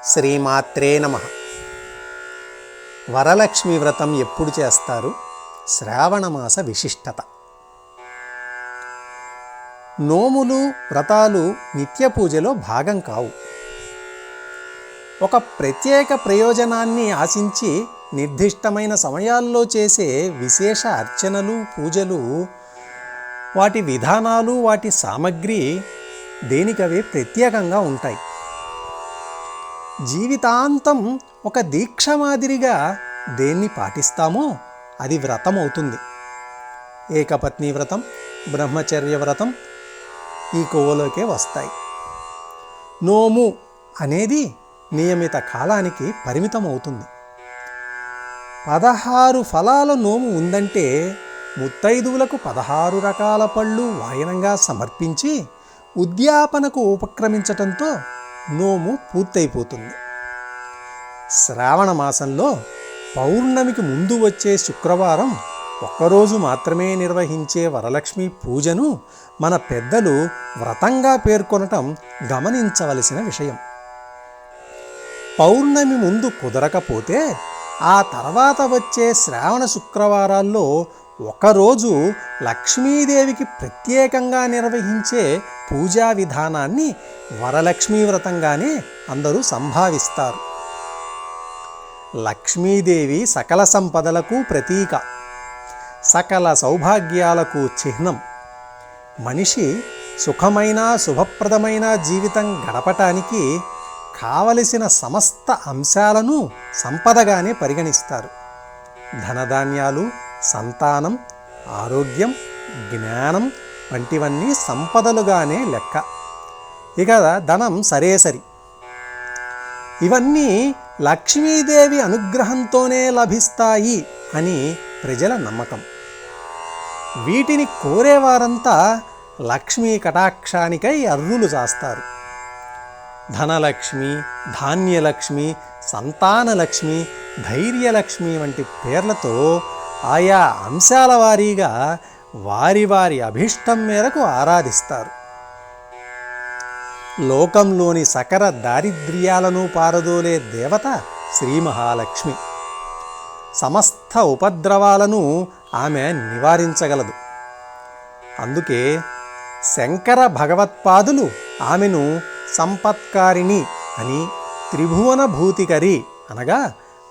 శ్రీమాత్రే నమః. వరలక్ష్మి వ్రతం ఎప్పుడు చేస్తారు? శ్రావణమాస విశిష్టత. నోములు వ్రతాలు నిత్య పూజలో భాగం కావు. ఒక ప్రత్యేక ప్రయోజనాన్ని ఆశించి నిర్దిష్టమైన సమయాల్లో చేసే విశేష అర్చనలు, పూజలు, వాటి విధానాలు, వాటి సామగ్రి దేనికవే ప్రత్యేకంగా ఉంటాయి. జీవితాంతం ఒక దీక్ష మాదిరిగా దేన్ని పాటిస్తామో అది వ్రతం అవుతుంది. ఏకపత్ని వ్రతం, బ్రహ్మచర్య వ్రతం ఈ కోవలోకే వస్తాయి. నోము అనేది నియమిత కాలానికి పరిమితం అవుతుంది. 16 ఫలాల నోము ఉందంటే ముత్తైదువులకు 16 రకాల పళ్ళు వాయనంగా సమర్పించి ఉద్యాపనకు ఉపక్రమించటంతో నోము పూర్తయిపోతుంది. శ్రావణ మాసంలో పౌర్ణమికి ముందు వచ్చే శుక్రవారం ఒక్కరోజు మాత్రమే నిర్వహించే వరలక్ష్మి పూజను మన పెద్దలు వ్రతంగా పేర్కొనటం గమనించవలసిన విషయం. పౌర్ణమి ముందు కుదరకపోతే ఆ తర్వాత వచ్చే శ్రావణ శుక్రవారాల్లో ఒకరోజు లక్ష్మీదేవికి ప్రత్యేకంగా నిర్వహించే పూజా విధానాన్ని వరలక్ష్మీ వ్రతంగానే అందరూ సంభావిస్తారు. లక్ష్మీదేవి సకల సంపదలకు ప్రతీక, సకల సౌభాగ్యాలకు చిహ్నం. మనిషి సుఖమైన శుభప్రదమైన జీవితం గడపటానికి కావలసిన సమస్త అంశాలను సంపదగానే పరిగణిస్తారు. ధనధాన్యాలు, సంతానం, ఆరోగ్యం, జ్ఞానం వంటివన్నీ సంపదలుగానే లెక్క. ఇక ధనం సరేసరి. ఇవన్నీ లక్ష్మీదేవి అనుగ్రహంతోనే లభిస్తాయి అని ప్రజల నమ్మకం. వీటిని కోరేవారంతా లక్ష్మీ కటాక్షానికై అర్రులు చాస్తారు. ధనలక్ష్మి, ధాన్యలక్ష్మి, సంతానలక్ష్మి, ధైర్యలక్ష్మి వంటి పేర్లతో ఆయా అంశాల వారీగా వారి వారి అభీష్టం మేరకు ఆరాధిస్తారు. లోకంలోని సకల దారిద్ర్యాలను పారదోలే దేవత శ్రీ మహాలక్ష్మి. సమస్త ఉపద్రవాలను ఆమె నివారించగలదు. అందుకే శంకర భగవత్పాదులు ఆమెను సంపత్కారిణి అని, త్రిభువన భూతికరి అనగా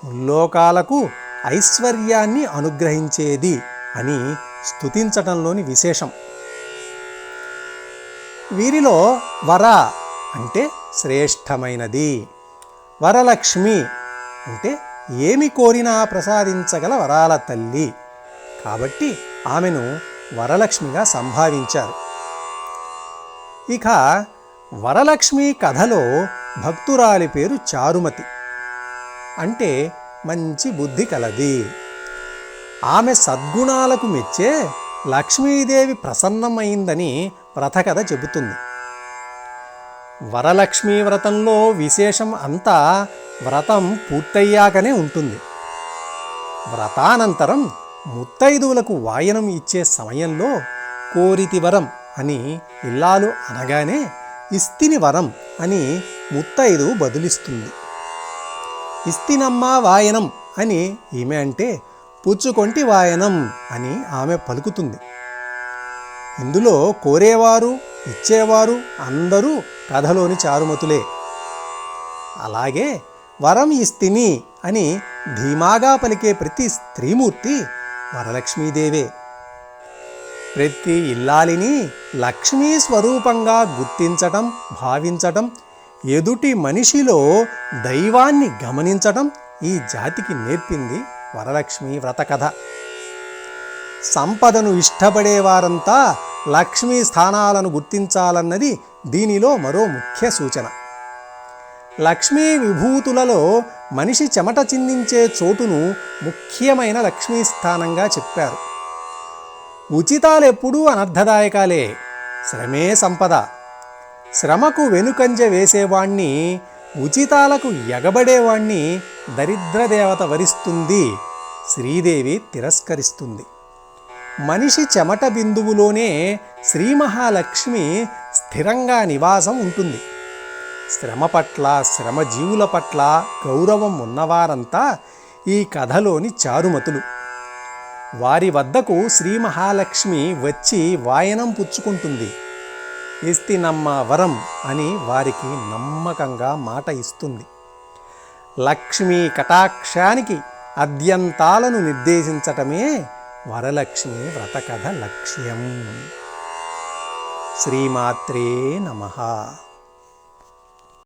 ముల్లోకాలకు ఐశ్వర్యాన్ని అనుగ్రహించేది అని స్తుతించటంలోని విశేషం. వీరిలో వర అంటే శ్రేష్టమైనది, వరలక్ష్మి అంటే ఏమి కోరినా ప్రసాదించగల వరాల తల్లి కాబట్టి ఆమెను వరలక్ష్మిగా సంభావించారు. ఇక వరలక్ష్మి కథలో భక్తురాలి పేరు చారుమతి. అంటే మంచి బుద్ధి కలది. ఆమె సద్గుణాలకు మెచ్చే లక్ష్మీదేవి ప్రసన్నమైందని వ్రతకథ చెబుతుంది. వరలక్ష్మీ వ్రతంలో విశేషం అంతా వ్రతం పూర్తయ్యాకనే ఉంటుంది. వ్రతానంతరం ముత్తైదువులకు వాయనం ఇచ్చే సమయంలో కోరితి వరం అని ఇల్లాలు అనగానే ఇస్తిని వరం అని ముత్తైదు బదులిస్తుంది. ఇస్తినమ్మా వాయనం అని ఈమె అంటే పుచ్చుకొంటి వాయనం అని ఆమె పలుకుతుంది. ఇందులో కోరేవారు ఇచ్చేవారు అందరూ కథలోని చారుమతులే. అలాగే వరం ఇస్తిని అని ధీమాగా పలికే ప్రతి స్త్రీమూర్తి వరలక్ష్మీదేవే. ప్రతి ఇల్లాలిని లక్ష్మీ స్వరూపంగా గుర్తించటం, భావించటం, ఎదుటి మనిషిలో దైవాన్ని గమనించటం ఈ జాతికి నేర్పింది వరలక్ష్మీ వ్రతకథ. సంపదను ఇష్టపడేవారంతా లక్ష్మీ స్థానాలను గుర్తించాలన్నది దీనిలో మరో ముఖ్య సూచన. లక్ష్మీ విభూతులలో మనిషి చెమట చిందించే చోటును ముఖ్యమైన లక్ష్మీ స్థానంగా చెప్పారు. ఉచితాలెప్పుడూ అనర్థదాయకాలే. శ్రమే సంపద. శ్రమకు వెనుకంజ వేసేవాణ్ణి, ఉచితాలకు ఎగబడేవాణ్ణి దరిద్రదేవత వరిస్తుంది, శ్రీదేవి తిరస్కరిస్తుంది. మనిషి చెమట బిందువులోనే శ్రీ మహాలక్ష్మి స్థిరంగా నివాసం ఉంటుంది. శ్రమ పట్ల, శ్రమజీవుల పట్ల గౌరవం ఉన్నవారంతా ఈ కథలోని చారుమతులు. వారి వద్దకు శ్రీ మహాలక్ష్మి వచ్చి వాయనం పుచ్చుకుంటుంది. ఇస్తినమ్మ వరం అని వారికి నమ్మకంగా మాట ఇస్తుంది. లక్ష్మీ కటాక్షానికి అద్యంతాలను నిర్దేశించటమే వరలక్ష్మి వ్రతకథ లక్ష్యం. శ్రీమాత్రే నమః.